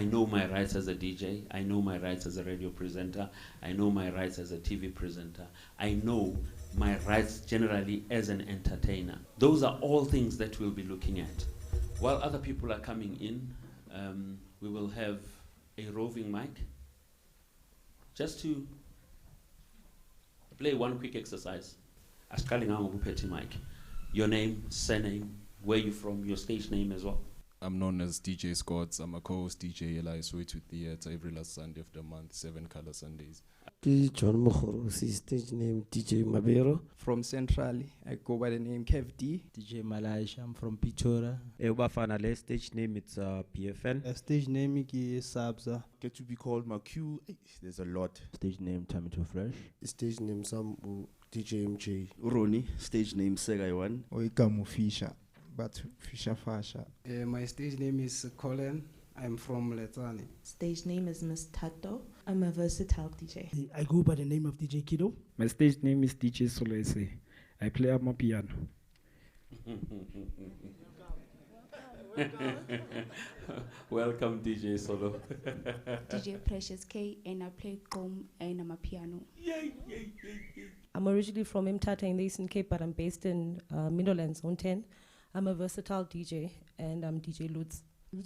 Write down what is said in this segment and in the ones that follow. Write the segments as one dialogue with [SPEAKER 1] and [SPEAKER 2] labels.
[SPEAKER 1] I know my rights as a DJ. I know my rights as a radio presenter. I know my rights as a TV presenter. I know my rights generally as an entertainer. Those are all things that we'll be looking at. While other people are coming in, we will have a roving mic just to play one quick exercise. Mic. Your name, surname, where you from, your stage name as well.
[SPEAKER 2] I'm known as DJ Scots. I'm a co-host DJ at Soweto Theatre every last Sunday of the month, 7 Color Sundays.
[SPEAKER 3] John Mokhorosi, stage name DJ Mabero.
[SPEAKER 4] From Central, I go by the name Kev D.
[SPEAKER 5] DJ Malaisha, I'm from Pichora.
[SPEAKER 3] Eubafana, stage name it's PFN.
[SPEAKER 5] Stage name is Sabza.
[SPEAKER 6] Get to be called Macu. There's a lot.
[SPEAKER 5] Stage name Tamito Fresh.
[SPEAKER 3] Stage name Sambu DJ MJ.
[SPEAKER 7] Uroni, stage name Segaiwan.
[SPEAKER 8] Oikamu Fisha, but Fisha Fasha.
[SPEAKER 4] My stage name is Colin. I'm from Letani.
[SPEAKER 9] Stage name is Miss Tato. I'm a versatile DJ.
[SPEAKER 10] I go by the name of DJ Kido.
[SPEAKER 11] My stage name is DJ Solese. I play my piano.
[SPEAKER 1] Welcome, DJ Solo.
[SPEAKER 12] DJ Precious K, and I play gqom and I'm a piano.
[SPEAKER 13] I'm originally from Mthatha in the Eastern Cape, but I'm based in Middlelands, Zone 10. I'm a versatile DJ, and I'm DJ Lutz.
[SPEAKER 10] I'm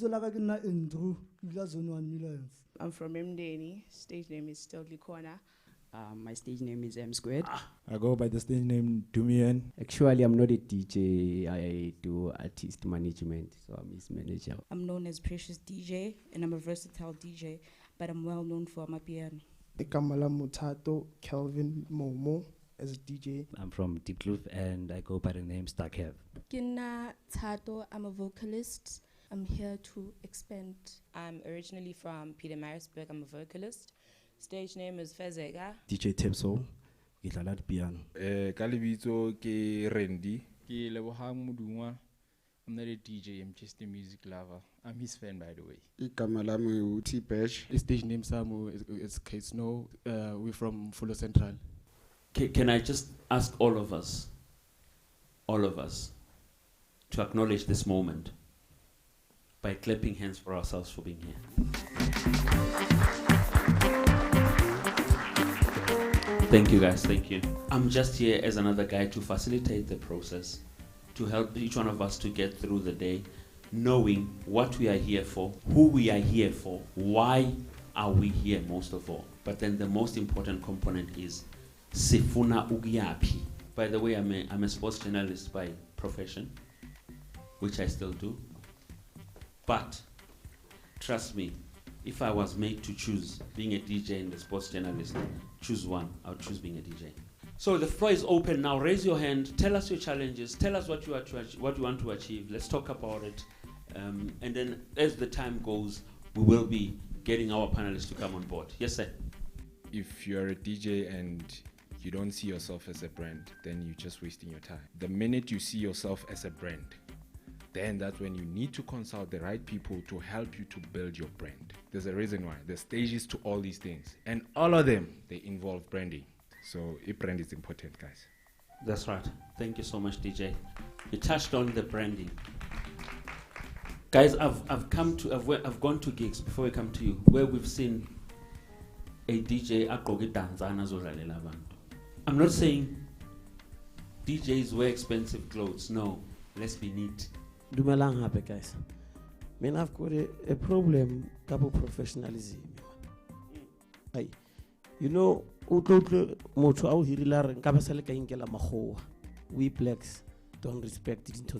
[SPEAKER 14] from Mdeni. Stage name is still Likona.
[SPEAKER 15] My stage name is M Squared.
[SPEAKER 16] I go by the stage name Dumian.
[SPEAKER 17] Actually, I'm not a DJ. I do artist management, so I'm his manager.
[SPEAKER 12] I'm known as Precious DJ, and I'm a versatile DJ, but I'm well known for my piano.
[SPEAKER 8] Ikamala Mutato, Kelvin Momo as a DJ.
[SPEAKER 18] I'm from Diepkloof and I go by the name Starkev.
[SPEAKER 12] Kina Tato, I'm a vocalist. I'm here to expand.
[SPEAKER 19] I'm originally from Pietermaritzburg. I'm a vocalist. Stage name is Fezega.
[SPEAKER 20] DJ Tepso, guitar piano.
[SPEAKER 2] Kalibito ke Randy.
[SPEAKER 3] Ke Lebohang Mudungwa. I'm not a DJ, I'm just a music lover. I'm his fan, by the way.
[SPEAKER 6] Ikamalami Uti Pesh.
[SPEAKER 16] His stage name Samu is Kate Snow. We're from Fuller Central.
[SPEAKER 1] Can I just ask all of us, to acknowledge this moment by clapping hands for ourselves for being here. Thank you guys, thank you. I'm just here as another guy to facilitate the process, to help each one of us to get through the day, knowing what we are here for, who we are here for, why are we here most of all. But then the most important component is Sifuna Ugiapi. By the way, I'm a sports journalist by profession, which I still do. But trust me, if I was made to choose being a DJ and a sports journalist, choose one, I would choose being a DJ. So the floor is open now. Raise your hand. Tell us your challenges. Tell us what you want to achieve. Let's talk about it. And then as the time goes, we will be getting our panelists to come on board. Yes, sir.
[SPEAKER 2] If you're a DJ and you don't see yourself as a brand, then you're just wasting your time. The minute you see yourself as a brand, then that's when you need to consult the right people to help you to build your brand. There's a reason why. There's stages to all these things. And all of them, they involve branding. So a brand is important, guys.
[SPEAKER 1] That's right. Thank you so much, DJ. You touched on the branding. Guys, I've gone to gigs before we come to you where we've seen a DJ akoge danzana zolalela abantu. I'm not saying DJs wear expensive clothes. No, let's be neat.
[SPEAKER 3] Dumelang hape guys. Man, I've got a problem about professionalism. Hey, you know, we blacks don't respect it.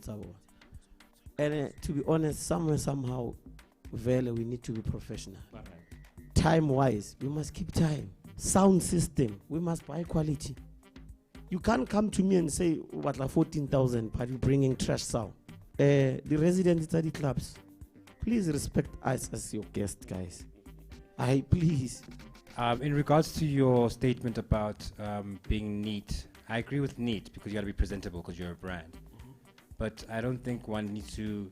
[SPEAKER 3] And to be honest, somehow, we need to be professional.
[SPEAKER 1] Right.
[SPEAKER 3] Time-wise, we must keep time. Sound system, we must buy quality. You can't come to me and say, what, like 14,000, but you're bringing trash sound. The resident study clubs, please respect us as your guest, guys. Please.
[SPEAKER 18] In regards to your statement about being neat, I agree with neat because you got to be presentable because you're a brand. Mm-hmm. But I don't think one needs to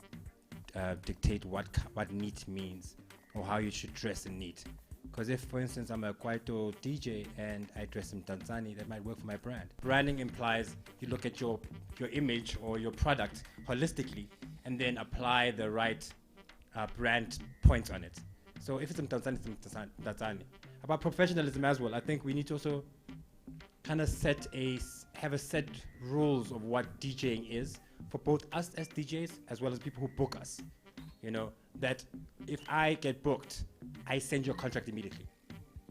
[SPEAKER 18] dictate what neat means or how you should dress in neat. Because if, for instance, I'm a Kwaito DJ and I dress in Tanzani, that might work for my brand. Branding implies you look at your image or your product holistically and then apply the right brand points on it. So if it's Mtanzani, it's Mtanzani. About professionalism as well, I think we need to also kind of have a set rules of what DJing is for both us as DJs as well as people who book us. You know, that if I get booked, I send you a contract immediately.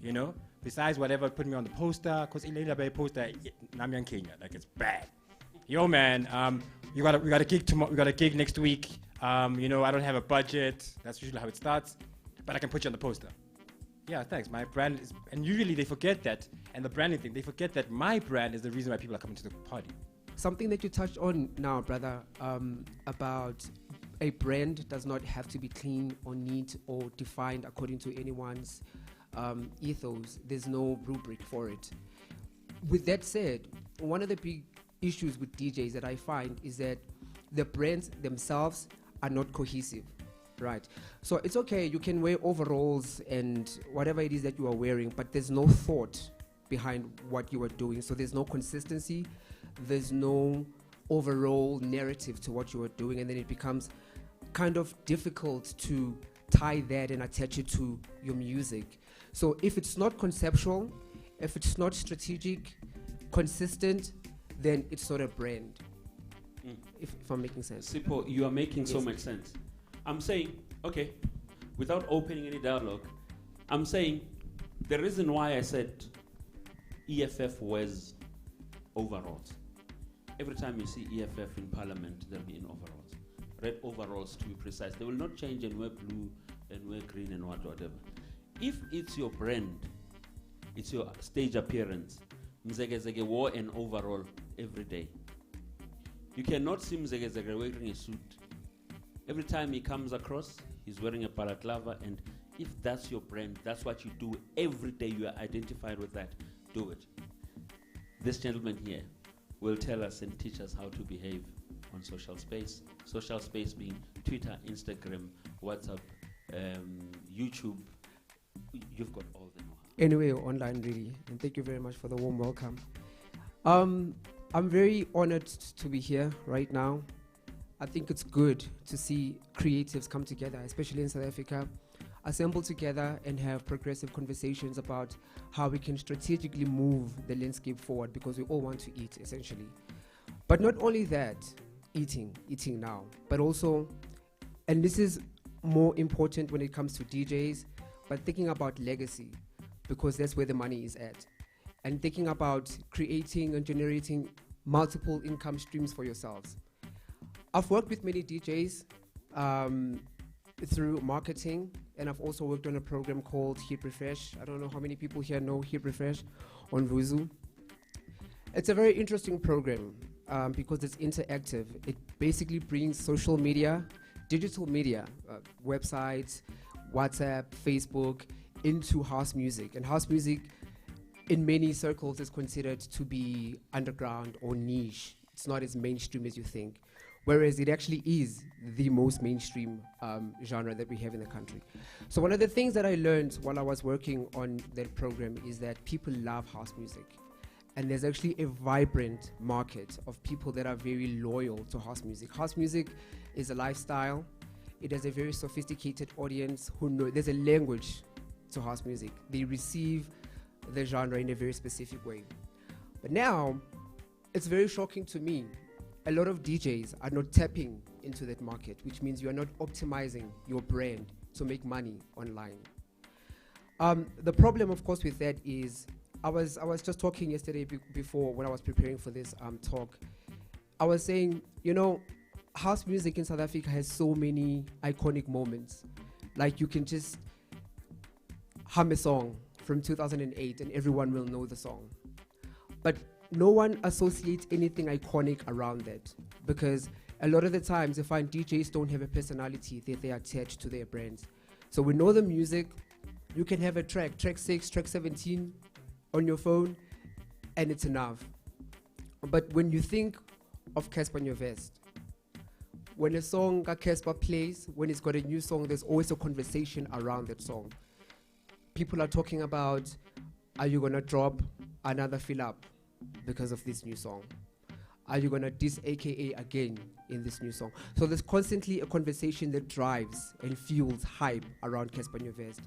[SPEAKER 18] You know, besides whatever, put me on the poster, because Elaine Bay poster, Namyan Kenya, like it's bad. Yo man, we got a gig tomorrow. We got a gig next week. You know, I don't have a budget. That's usually how it starts, but I can put you on the poster. Yeah, thanks. My brand is, and usually they forget that, and the branding thing, they forget that my brand is the reason why people are coming to the party.
[SPEAKER 21] Something that you touched on now, brother, about a brand does not have to be clean or neat or defined according to anyone's ethos. There's no rubric for it. With that said, one of the big issues with DJs that I find is that the brands themselves are not cohesive, right? So it's okay, you can wear overalls and whatever it is that you are wearing, but there's no thought behind what you are doing. So there's no consistency, there's no overall narrative to what you are doing, and then it becomes kind of difficult to tie that and attach it to your music. So if it's not conceptual, if it's not strategic, consistent, then it's not a brand. If I'm making sense.
[SPEAKER 1] Sipo, you are making so
[SPEAKER 21] Yes.
[SPEAKER 1] much sense. I'm saying, okay, without opening any dialogue, I'm saying the reason why I said EFF wears overalls. Every time you see EFF in Parliament, they'll be in overalls. Red overalls to be precise. They will not change and wear blue and wear green and whatever. If it's your brand, it's your stage appearance, Mzege Zege wore an overall every day. You cannot see Mzege Zege wearing a suit. Every time he comes across, he's wearing a balaclava, and if that's your brand, that's what you do every day, you are identified with that, do it. This gentleman here will tell us and teach us how to behave on social space. Social space being Twitter, Instagram, WhatsApp, YouTube. You've got all the know-how.
[SPEAKER 21] Anyway, online really, and thank you very much for the warm welcome. I'm very honored to be here right now. I think it's good to see creatives come together, especially in South Africa, assemble together and have progressive conversations about how we can strategically move the landscape forward, because we all want to eat, essentially. But not only that, eating now, but also, and this is more important when it comes to DJs, but thinking about legacy, because that's where the money is at. And thinking about creating and generating multiple income streams for yourselves. I've worked with many DJs through marketing, and I've also worked on a program called Hit Refresh. I don't know how many people here know Hit Refresh on Vuzu. It's a very interesting program because it's interactive. It basically brings social media, digital media, websites, WhatsApp, Facebook, into house music. And house music, in many circles, is considered to be underground or niche. It's not as mainstream as you think, whereas it actually is the most mainstream genre that we have in the country. So one of the things that I learned while I was working on that program is that people love house music. And there's actually a vibrant market of people that are very loyal to house music. House music is a lifestyle. It has a very sophisticated audience who know there's a language to house music. They receive the genre in a very specific way. But now, it's very shocking to me. A lot of DJs are not tapping into that market, which means you are not optimizing your brand to make money online. The problem, of course, with that is, I was just talking yesterday before when I was preparing for this talk. I was saying, you know, house music in South Africa has so many iconic moments. Like you can just hum a song from 2008 and everyone will know the song. But no one associates anything iconic around that, because a lot of the times you find DJs don't have a personality that they attach to their brands. So we know the music, you can have a track 6, track 17 on your phone, and it's enough. But when you think of Casper Nyovest, when a song Casper plays, when it's got a new song, there's always a conversation around that song. People are talking about, are you gonna drop another fill up because of this new song? are you gonna diss AKA again in this new song? So there's constantly a conversation that drives and fuels hype around Casper Nyovest.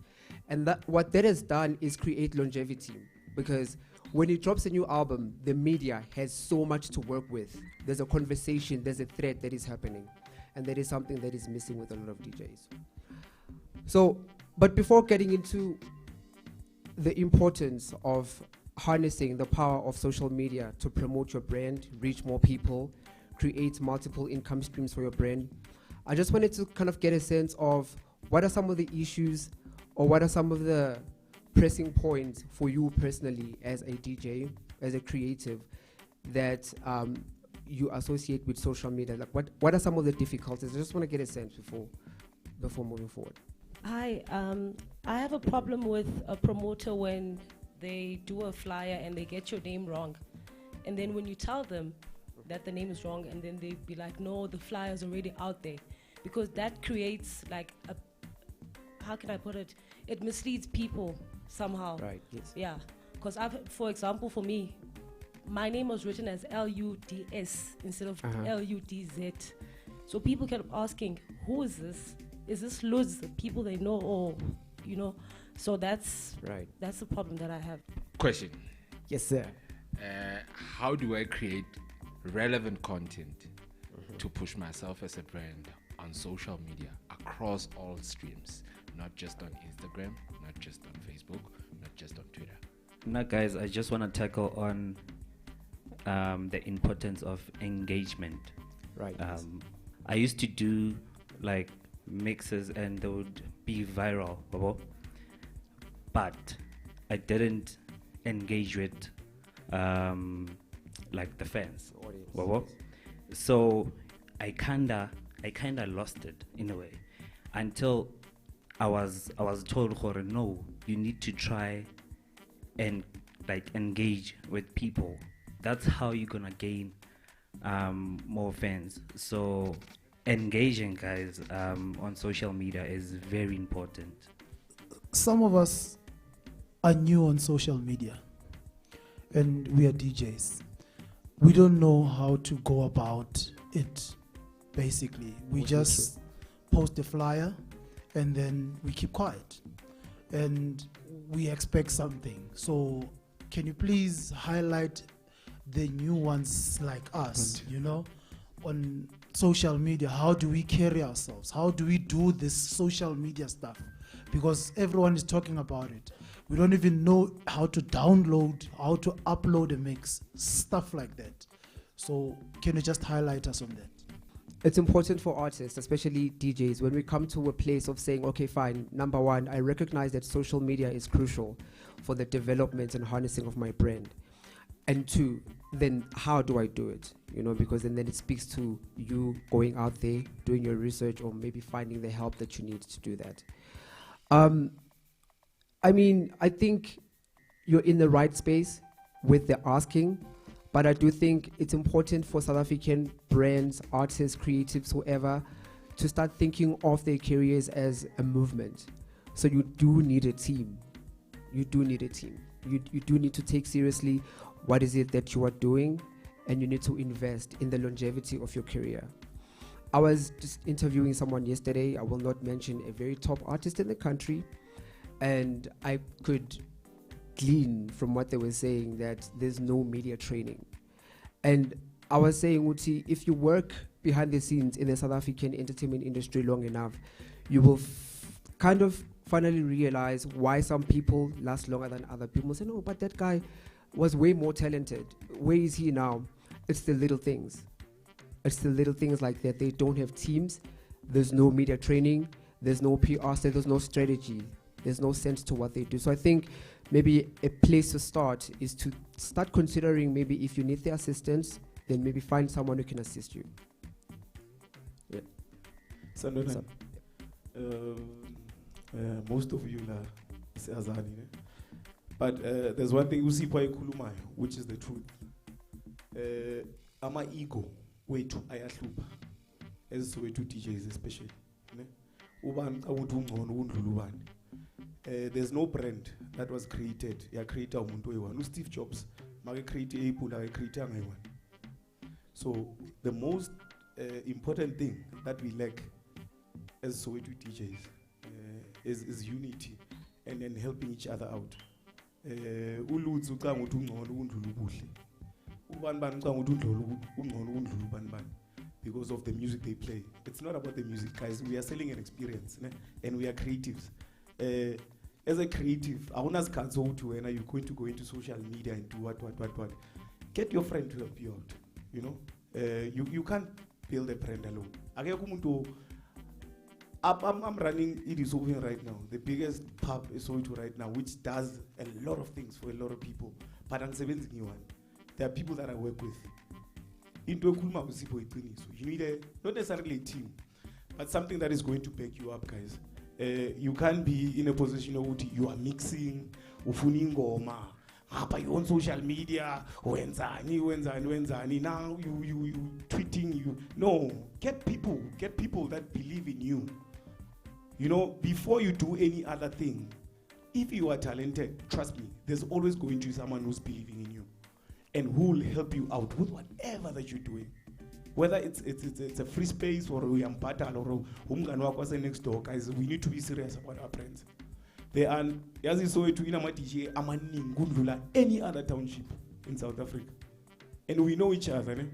[SPEAKER 21] And that what that has done is create longevity, because when he drops a new album, the media has so much to work with. There's a conversation, there's a thread that is happening. And that is something that is missing with a lot of DJs. So, but before getting into the importance of harnessing the power of social media to promote your brand, reach more people, create multiple income streams for your brand, I just wanted to kind of get a sense of what are some of the issues or what are some of the pressing points for you personally as a DJ, as a creative, that you associate with social media? Like what are some of the difficulties? I just want to get a sense before moving forward.
[SPEAKER 13] Hi, I have a problem with a promoter when they do a flyer and they get your name wrong. And then when you tell them that the name is wrong, and then they be like, no, the flyer's already out there. Because that creates like a, how can I put it? It misleads people somehow.
[SPEAKER 21] Right, yes.
[SPEAKER 13] Yeah, because for example, for me, my name was written as L-U-D-S instead of L-U-D-Z. So people kept asking, who is this? Is this Luz, the people they know, or, you know? So that's the problem that I have.
[SPEAKER 2] Question.
[SPEAKER 21] Yes, sir.
[SPEAKER 2] How do I create relevant content to push myself as a brand on social media across all streams, not just on Instagram, not just on Facebook, not just on Twitter?
[SPEAKER 17] Now, guys, I just want to tackle on the importance of engagement.
[SPEAKER 21] Right.
[SPEAKER 17] I used to do like mixes and they would be viral, but I didn't engage with like the fans. So I kinda lost it in a way until I was told, no, you need to try and like engage with people. That's how you're gonna gain more fans. So engaging, guys, on social media is very important.
[SPEAKER 10] Some of us are new on social media and we are DJs. We don't know how to go about it, basically. We just post a flyer and then we keep quiet and we expect something. So can you please highlight the new ones like us, you know, on social media? How do we carry ourselves? How do we do this social media stuff? Because everyone is talking about it. We don't even know how to download, how to upload a mix, stuff like that. So can you just highlight us on that?
[SPEAKER 21] It's important for artists, especially DJs, when we come to a place of saying, okay, fine, number one, I recognize that social media is crucial for the development and harnessing of my brand. And two, then how do I do it? You know, because then it speaks to you going out there, doing your research, or maybe finding the help that you need to do that. I mean, I think you're in the right space with the asking, but I do think it's important for South African brands, artists, creatives, whoever, to start thinking of their careers as a movement. So you do need a team. You do need a team. You do need to take seriously what is it that you are doing, and you need to invest in the longevity of your career. I was just interviewing someone yesterday, I will not mention, a very top artist in the country, and I could glean from what they were saying that there's no media training. And I was saying, Uti, if you work behind the scenes in the South African entertainment industry long enough, you will kind of finally realize why some people last longer than other people. Say, no, but that guy was way more talented. Where is he now? It's the little things. It's the little things like that. They don't have teams. There's no media training. There's no PR. There's no strategy. There's no sense to what they do. So I think maybe a place to start is to start considering maybe if you need the assistance, then maybe find someone who can assist you. Yeah.
[SPEAKER 5] Sandona, most of you are Azani, but there's one thing you see Kulumai, which is the truth. Ama ego, wait, I aslupa. As Soweto DJs especially. There's no brand that was created. Ya creator umuntu one. Steve Jobs, mage create Apple, I create one. So the most important thing that we lack as Soweto DJs is unity and then helping each other out. Ulutsi ucanga ukuthi ungcono kundlula ubuhle. Ubani bani ucanga ukuthi ungcono kundlula ubani bani because of the music they play. It's not about the music, guys. We are selling an experience, ne? And we are creatives. As a creative, awunasikhathi sokuthi wena you're going to go into social media and do what. Get your friend to help you out. You know, you can't build a brand alone. Akekho umuntu. I'm running It Is Open right now, the biggest pub is Soweto right now, which does a lot of things for a lot of people. But I'm 71. There are people that I work with. You need not necessarily a team, but something that is going to back you up, guys. You can't be in a position of you are mixing, ufuni ngoma, you're on social media, wenzani, now you tweeting you. No, get people that believe in you. You know, before you do any other thing, if you are talented, trust me, there's always going to be someone who's believing in you and who will help you out with whatever that you're doing. Whether it's a free space or we are or next door, guys, we need to be serious about our friends. There are, as you saw it, any other township in South Africa. And we know each other,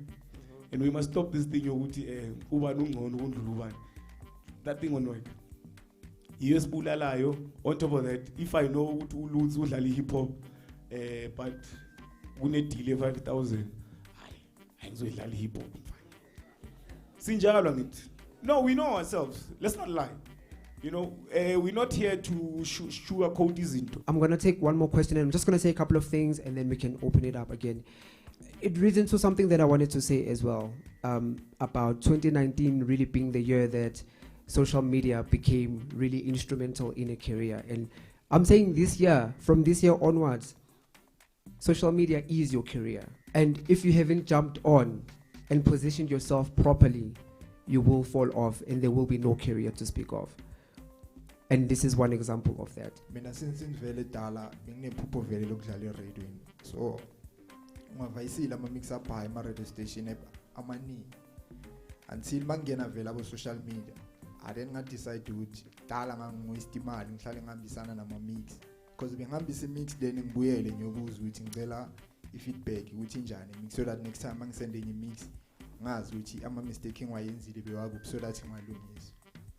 [SPEAKER 5] and we must stop this thing. That thing won't work. Yes, bulalayo. On top of that, if I know to lose hip hop, but we need delay 5,000. I know hip hop. No, we know ourselves. Let's not lie. You know, we're not here to sugarcoat this into.
[SPEAKER 21] I'm going to take one more question, and I'm just going to say a couple of things, and then we can open it up again. It leads into something that I wanted to say as well, about 2019 really being the year that social media became really instrumental in a career. And I'm saying this year, from this year onwards, social media is your career. And if you haven't jumped on and positioned yourself properly, you will fall off and there will be no career to speak of. And this is one example of that. So, mix up my radio station until mangena available social media. I didn't decide to tala waste imali ngihlale ngihambisana nama mix because bengihambisa mix then ngibuyele ngiyobuza ukuthi ngicela ifeedback ukuthi njani mix so that next time mangisende enye mix ngazi ukuthi ama mistake engwayenzile bewakuphi so that ngalungisa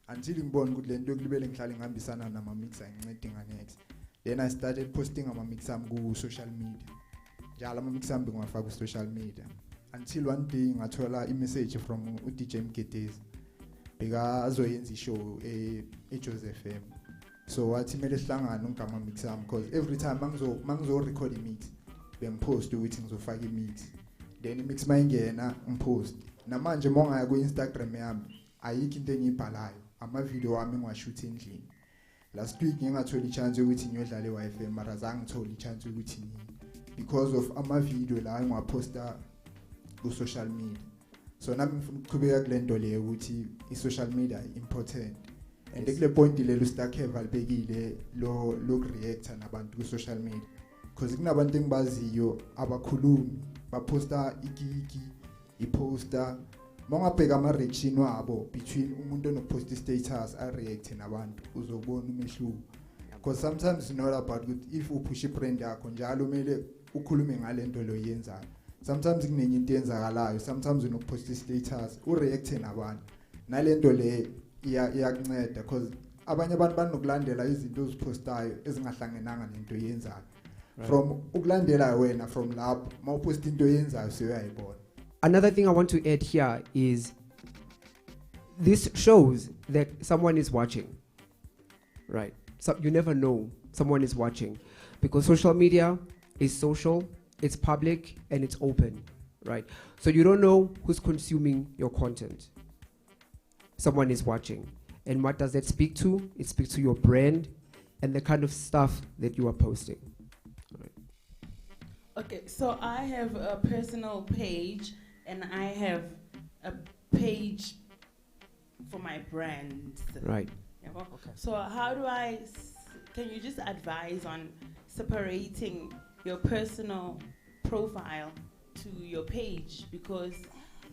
[SPEAKER 21] until ngibone ukuthi lento kulibele ngihlale ngihambisana nama mix angincede nganext. Then I started posting ama mix am ku social media njalo ama mix am ngwafaka ku social media until one day ngathola I message from Djs Indaba because azoyenza show Djs FM. So wathi mele sihlangane ngigama mix am because every time mangizo record mix bengipost ukuthi ngizofaka mix then mix mayingena ngipost namanje mongaya ku Instagram yami ayikho into engibhalayo ama video wami ngiwashoot endlini. Last week ngingathola chance ukuthi ngiyodlala eWi-Fi mara zange ngithola chance ukuthi because of ama video la ngiwaposta ku social media. So nami ngifuna ukuqhubeka kulento le ukuthi i-social media important. And ekule point lelo stakheva libekile lo reactor nabantu ku social media. Because kunabantu engibaziyo abakhulumi baposta igigi iposter mongabheka ama reaction wabo between umuntu onopost status a react nabantu uzobona umehluko. Because sometimes it's not about good if upush brand yakho njalo kumele ukhulume ngalento lo yenzayo. Sometimes kunenye into enzakalayo, sometimes unopost status ureact nabantu nalento le iyakunceda because abanye abantu banokulandela izinto ozipostayo ezingahlangenanga nento yenzayo. From ukulandela wena from lapho mawupost into yenzayo seyayibona. Another thing I want to add here is this shows that someone is watching. Right? So you never know someone is watching because social media is social, it's public, and it's open, right? So you don't know who's consuming your content. Someone is watching. And what does that speak to? It speaks to your brand and the kind of stuff that you are posting. Right.
[SPEAKER 7] Okay, so I have a personal page and I have a page for my brand.
[SPEAKER 21] Right.
[SPEAKER 7] Yeah, well, okay. So how do can you just advise on separating your personal profile to your page? Because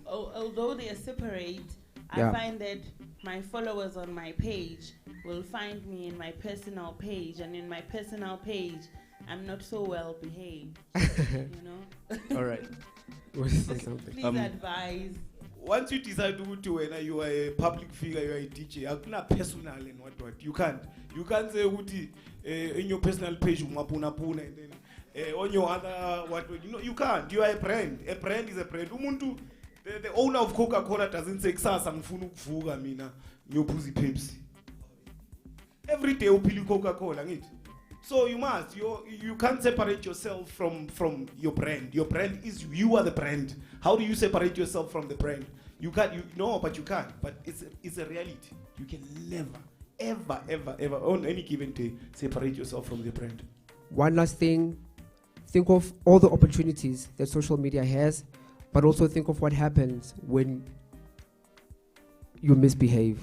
[SPEAKER 7] although they are separate,
[SPEAKER 21] Yeah.
[SPEAKER 7] I find that my followers on my page will find me in my personal page, and in my personal page, I'm not so well behaved. You know.
[SPEAKER 21] All right. Want to say something?
[SPEAKER 7] Please advise.
[SPEAKER 5] Once you decide to when you are a public figure, you are a DJ, akuna personal and what. You can't say uti in your personal page umapuna puna and then on your other what you can't. You are a brand. A brand is a brand. Umuntu, the owner of Coca-Cola doesn't say kusasa ngifuna ukuvuka mina ngiyophuza Pepsi. Every day upili Coca-Cola ngithi. So you can't separate yourself from your brand. Your brand is you are the brand. How do you separate yourself from the brand? You can't. But you can't. But it's a reality. You can never, ever on any given day separate yourself from the brand.
[SPEAKER 21] One last thing, think of all the opportunities that social media has, but also think of what happens when you misbehave.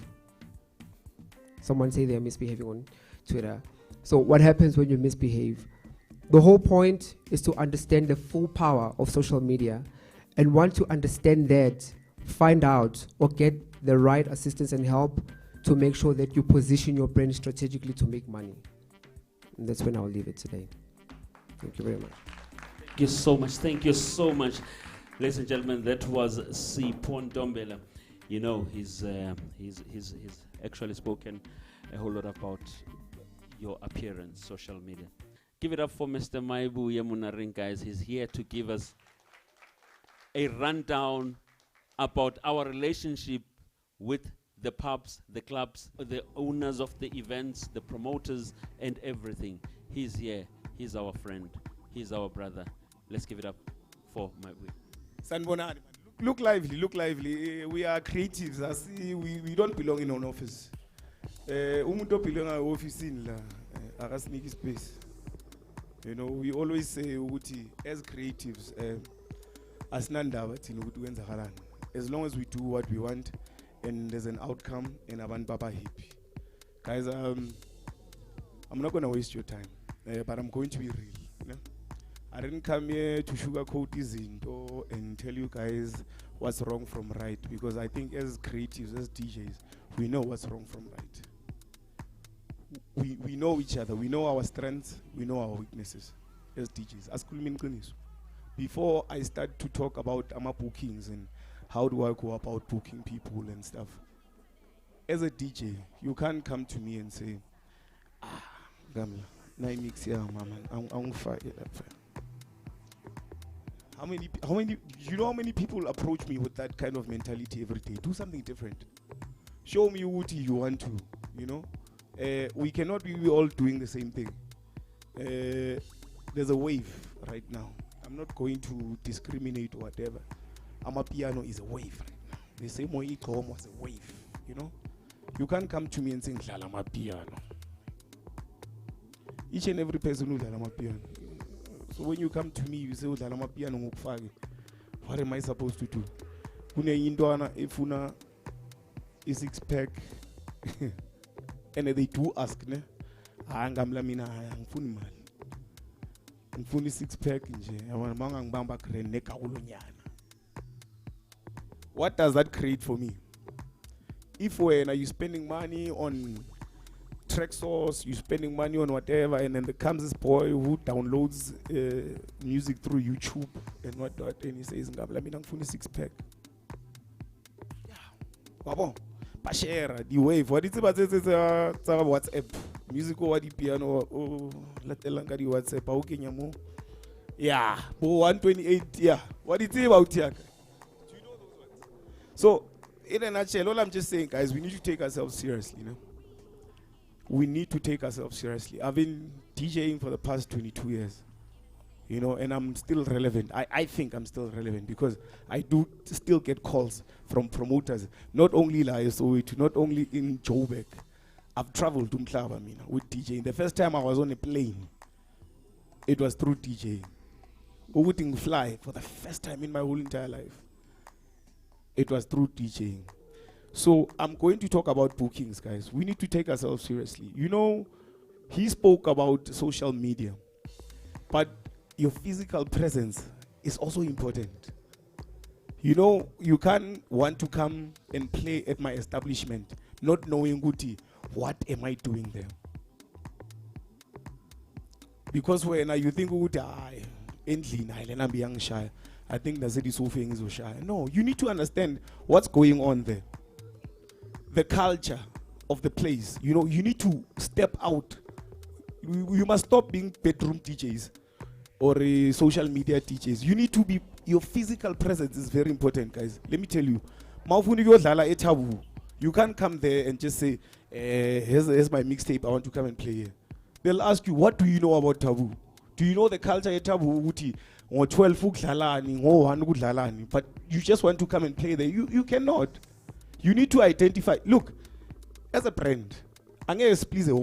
[SPEAKER 21] Someone say they're misbehaving on Twitter. So what happens when you misbehave? The whole point is to understand the full power of social media, and once you understand that, find out or get the right assistance and help to make sure that you position your brand strategically to make money. And that's when I'll leave it today. Thank you very much.
[SPEAKER 1] Thank you so much. Thank you so much. Ladies and gentlemen, that was Sipho Ntombela. You know, he's actually spoken a whole lot about your appearance, social media. Give it up for Mr. Maibu Yemunaring, guys. He's here to give us a rundown about our relationship with the pubs, the clubs, the owners of the events, the promoters, and everything. He's here. He's our friend. He's our brother. Let's give it up for Maibu.
[SPEAKER 5] Sanbonani, look lively. We are creatives. We don't belong in an office. Umuntu opilonga office la akasiniki space. You know, we always say ukuthi as creatives asinandaba thina ukuthi kwenzakalani. As long as we do what we want and there's an outcome and abantu baba happy. Guys, I'm not going to waste your time, but I'm going to be real. You know? I didn't come here to sugarcoat izinto and tell you guys what's wrong from right, because I think as creatives, as DJs, we know what's wrong from right. We know each other. We know our strengths. We know our weaknesses as DJs. Before I start to talk about our bookings and how do I go about booking people and stuff, as a DJ, you can't come to me and say, Gamla, na mix here, mama, I'm fire. How many, you know how many people approach me with that kind of mentality every day? Do something different. Show me what you want to, you know? We cannot be all doing the same thing. There's a wave right now. I'm not going to discriminate or whatever. Amapiano is a wave right now. The same way Ikom was a wave, you know? You can't come to me and sing Amapiano. Each and every person knows Amapiano. So when you come to me, you say Amapiano, what am I supposed to do? Kuna indwana ifuna a six pack. And they do ask, ne? Angamla mina angifuni mali. Ngifuni six pack nje. Manga ngibamba krene kakulonyana. What does that create for me? If when are you spending money on track source, you're spending money on whatever, and then there comes this boy who downloads music through YouTube and whatnot, and he says, "Ngabla mina ngifuni six pack." Yeah, wabo. Pashera, the wave. What is it about WhatsApp? Music or the piano? Oh, let the langa the WhatsApp. Okay, nyamu. Yeah, 128. Yeah, what is it about here? Do you know those ones? So, in a nutshell, all I'm just saying, guys, we need to take ourselves seriously. You know, we need to take ourselves seriously. I've been DJing for the past 22 years. You know, and I'm still relevant. I think I'm still relevant because I do still get calls from promoters, not only in Soweto, not only in Joburg. I've traveled to Mhlaba with DJing. The first time I was on a plane, it was through DJing. Wouldn't fly for the first time in my whole entire life. It was through DJing. So I'm going to talk about bookings, guys. We need to take ourselves seriously. You know, he spoke about social media, but your physical presence is also important. You know, you can't want to come and play at my establishment not knowing what am I doing there. Because when you think I think that's it is so shy. No, you need to understand what's going on there. The culture of the place. You know, you need to step out. You must stop being bedroom DJs or social media DJs. You need to be, your physical presence is very important, guys. Let me tell you. You can't come there and just say, here's my mixtape, I want to come and play here. They'll ask you, what do you know about Taboo? Do you know the culture at Taboo? Or 12 but you just want to come and play there. You cannot. You need to identify. Look, as a brand, please a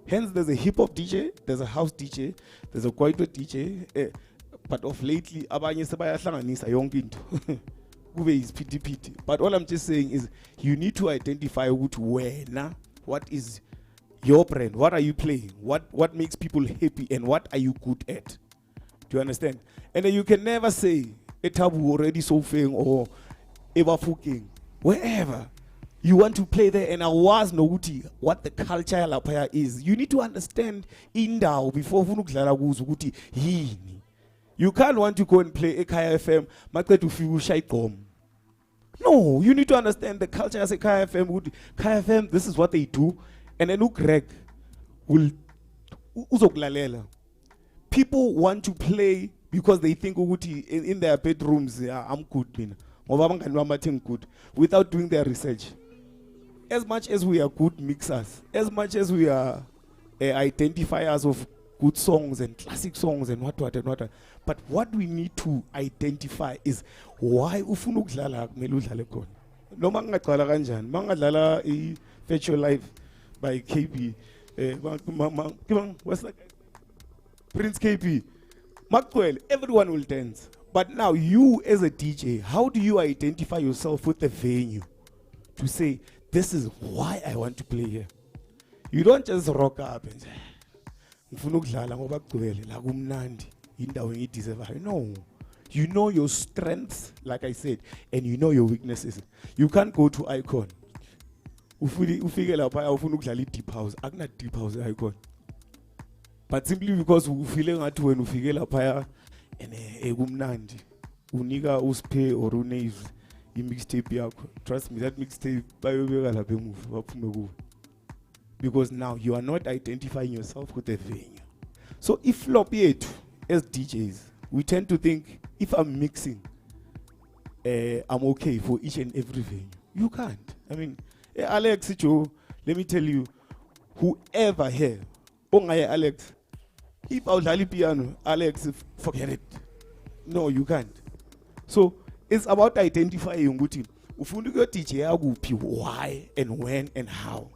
[SPEAKER 5] hence there's a hip hop DJ, there's a house DJ, there's a kwaito DJ, but of lately abanye sebayahlanganisa yonke into. Kube is pity. But all I'm just saying is you need to identify what is your brand, what are you playing, what makes people happy, and what are you good at. Do you understand? And then you can never say a taboo already so fang or ever fucking wherever you want to play there. And I was no what the culture lapaya is. You need to understand indao before funuklara guzuguti yini. You can't want to go and play a Kaya FM, makwe to feel shy gom. No, you need to understand the culture as a Kaya FM. Kaya FM, this is what they do. And then Greg will uzokulalela. People want to play because they think in their bedrooms, yeah, I'm good, good, without doing their research. As much as we are good mixers, as much as we are identifiers of good songs and classic songs and what, but what we need to identify is why ufuna ukudlala kumele udlale khona. Noma ngaqala kanjani, mangadlala Virtual Life by KB, what's that guy? Prince KP, Maxwell, everyone will dance. But now you as a DJ, how do you identify yourself with the venue to say, this is why I want to play here? You don't just rock up and say, no. You know your strengths, like I said, and you know your weaknesses. You can't go to Icon. Deep house. Deep house Icon. But simply because we feel like when we feel like and uniga uspe or unave mixtape yakho. Trust me, that mixtape because now you are not identifying yourself with the venue. So if floppy as DJs, we tend to think if I'm mixing, I'm okay for each and every venue. You can't. I mean, Alex, let me tell you, whoever here, Alex, if I'll piano, Alex, forget it. No, you can't. So it's about identifying why and when and how.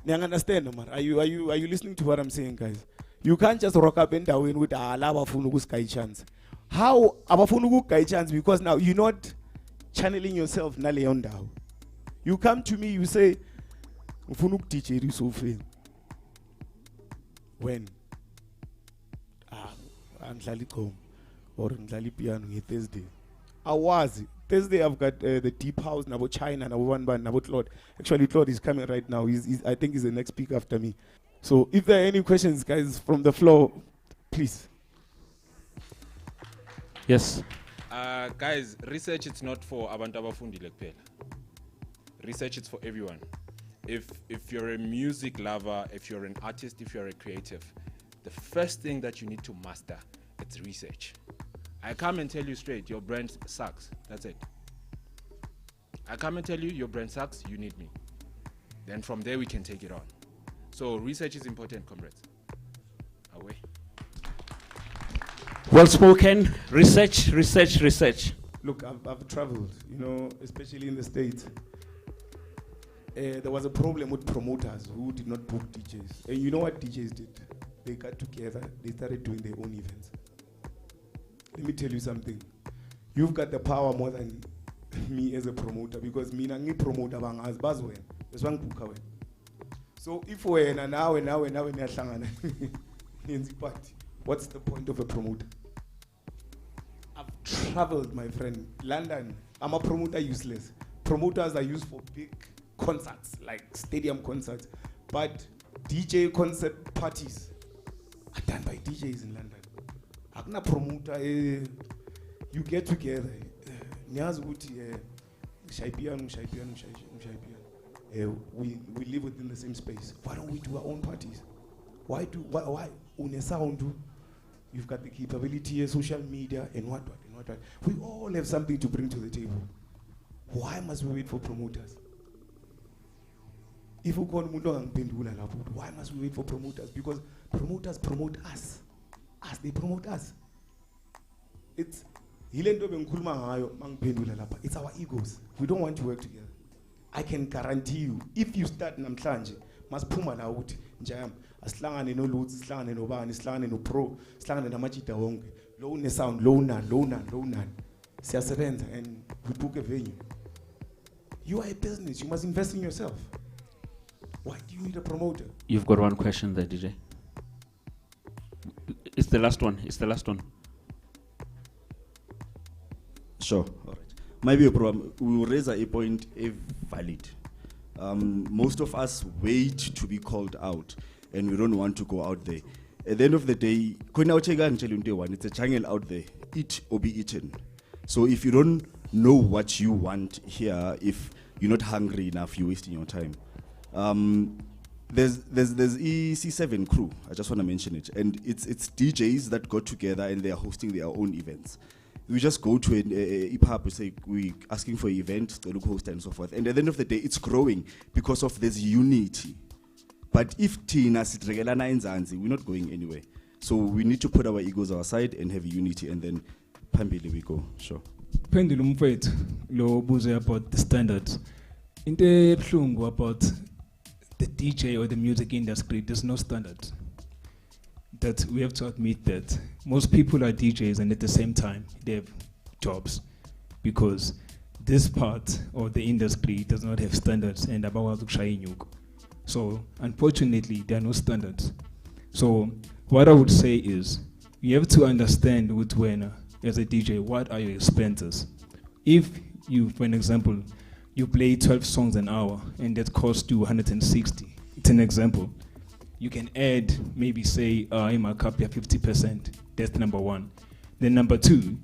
[SPEAKER 5] You understand, Omar? Are you listening to what I'm saying, guys? You can't just rock up and down with a sky chance. How abafunugu sky chance? Because now you're not channeling yourself na leon down. You come to me, you say, "Ufunuk teacher is so fail." When? I'm Lalicom or I'm piano Thursday. Thursday I've got the Deep House, Nabo China, Nabo One Band, Nabo Claude. Actually, Claude is coming right now. I think he's the next speaker after me. So if there are any questions, guys, from the floor, please.
[SPEAKER 1] Yes.
[SPEAKER 2] Guys, research it's not for abantu abafundi kuphela. Research it's for everyone. If you're a music lover, if you're an artist, if you're a creative, the first thing that you need to master, it's research. I come and tell you straight, your brand sucks. That's it. I come and tell you, your brand sucks, you need me. Then from there, we can take it on. So research is important, comrades. Away.
[SPEAKER 1] Well spoken. Research.
[SPEAKER 5] Look, I've traveled, especially in the States. There was a problem with promoters who did not book DJs. And you know what DJs did? They got together, they started doing their own events. Let me tell you something. You've got the power more than me as a promoter, because me na promoter bang as bazwen. So if we're now what's the point of a promoter? I've traveled, my friend. London, I'm a promoter useless. Promoters are used for big concerts, like stadium concerts. But DJ concert parties are done by DJs in London. Akuna promoter, you get together. Niyazi ukuthi we live within the same space. Why don't we do our own parties? Why une sound? You've got the capability, social media, and what. We all have something to bring to the table. Why must we wait for promoters? If we call why must we wait for promoters? Because promoters promote us. They promote us. It's our egos. We don't want to work together. I can guarantee you, if you start namhlanje, must puma la uthi njayam asihlangane no Lutz, asihlangane no Bani, asihlangane no Pro, asihlangane namajita wonke. Low ne sound, low none. Siyasebenza and we book a venue. You are a business. You must invest in yourself. Why do you need a promoter?
[SPEAKER 1] You've got one question there, DJ. It's the last one.
[SPEAKER 4] Sure. All right. Might be a problem. We will raise a point if valid. Most of us wait to be called out, and we don't want to go out there. At the end of the day, it's a jungle out there. Eat or be eaten. So if you don't know what you want here, if you're not hungry enough, you're wasting your time. There's EC7 crew. I just want to mention it, and it's DJs that got together and they are hosting their own events. We just go to an EPUB, we say we're asking for an event, they look host and so forth. And at the end of the day, it's growing because of this unity. But if Tina Sitregelana in Zanzi, we're not going anywhere. So we need to put our egos aside and have unity, and then Pambili we go. Sure.
[SPEAKER 11] Pendulum faith, lo buze about the standards. In the plungu about the DJ or the music industry, there's no standard. That we have to admit that most people are DJs and at the same time they have jobs, because this part of the industry does not have standards and so unfortunately there are no standards. So what I would say is you have to understand with when as a DJ what are your expenses. If you, for an example, you play 12 songs an hour and that costs you 160, it's an example. You can add, maybe say, in my cup, 50%. That's number one. Then number two,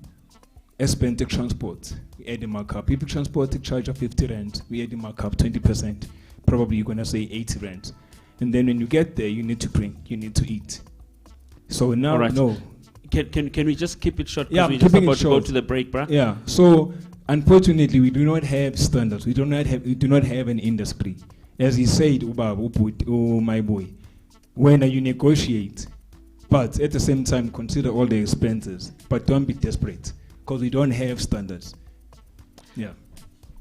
[SPEAKER 11] expense transport. We add in my cup. If you transport, the charge of 50 rand, we add in my cup 20%. Probably you're gonna say 80 rand. And then when you get there, you need to drink, you need to eat. So now,
[SPEAKER 1] right.
[SPEAKER 11] No.
[SPEAKER 1] Can we just keep it short?
[SPEAKER 11] Yeah,
[SPEAKER 1] we're just about to go to the break, bruh.
[SPEAKER 11] Yeah. So unfortunately, we do not have standards. We do not have an industry. As he said, my boy. When you negotiate, but at the same time consider all the expenses, but don't be desperate because we don't have standards. Yeah.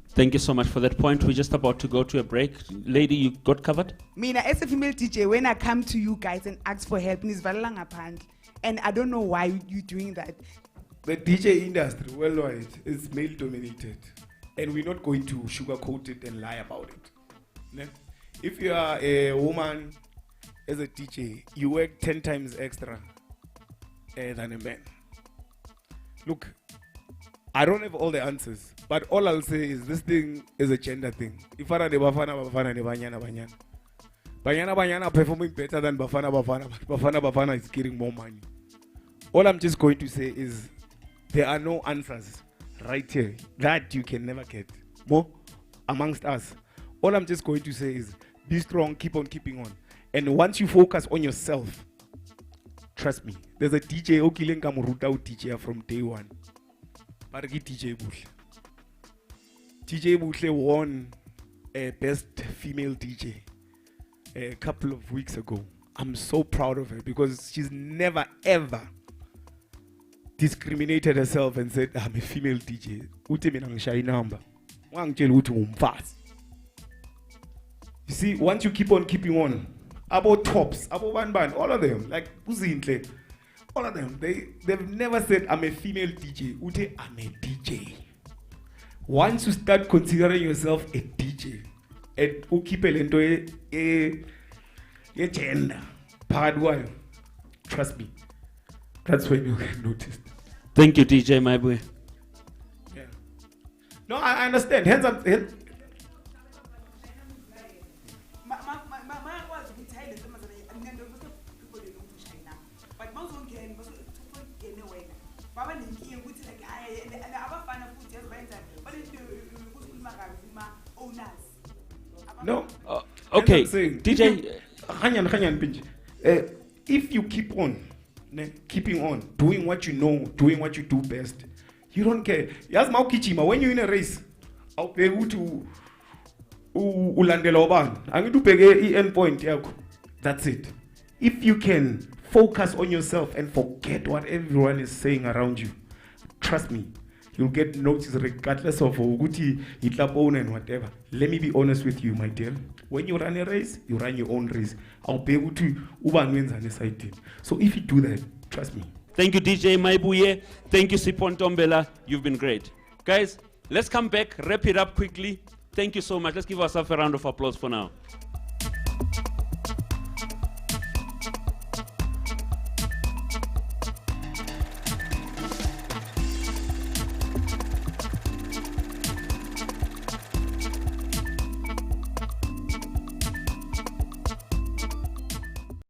[SPEAKER 1] Thank you so much for that point. We're just about to go to a break. Lady, you got covered?
[SPEAKER 14] Mina, as a female DJ, when I come to you guys and ask for help, and I don't know why you're doing that.
[SPEAKER 5] The DJ industry worldwide is male dominated, and we're not going to sugarcoat it and lie about it. Ne? If you are a woman as a DJ, you work 10 times extra than a man. Look, I don't have all the answers, but all I'll say is this thing is a gender thing. If I Bafana performing better than Bafana is getting more money. All I'm just going to say is there are no answers right here that you can never get. More amongst us. All I'm just going to say is be strong, keep on keeping on. And once you focus on yourself, trust me, there's a DJ Okilenga Muruta DJ from day one. Bargi DJ Bushle. DJ Bushle won a best female DJ a couple of weeks ago. I'm so proud of her because she's never ever discriminated herself and said, I'm a female DJ. You see, once you keep on keeping on, about tops, about one band, all of them, like Uzintle, all of them, they've never said, I'm a female DJ. Ute, I'm a DJ. Once you start considering yourself a DJ, and you keep a gender, trust me, that's when you get noticed.
[SPEAKER 1] Thank you, DJ Maibwe.
[SPEAKER 5] Yeah. No, I understand. Hands up. No.
[SPEAKER 1] Okay,
[SPEAKER 5] DJ. If you keep on, keeping on, doing what you know, doing what you do best, you don't care. Yes, when you're in a race, I'll pay you to ulandela obani. I'm going to pay end point. That's it. If you can focus on yourself and forget what everyone is saying around you, trust me, you'll get noticed regardless of Uguti, Itlapone and whatever. Let me be honest with you, my dear. When you run a race, you run your own race. I'll be able to Uban wins on the side team. So if you do that, trust me.
[SPEAKER 1] Thank you, DJ Maibuye. Thank you, Sipon Tombela. You've been great. Guys, let's come back, wrap it up quickly. Thank you so much. Let's give ourselves a round of applause for now.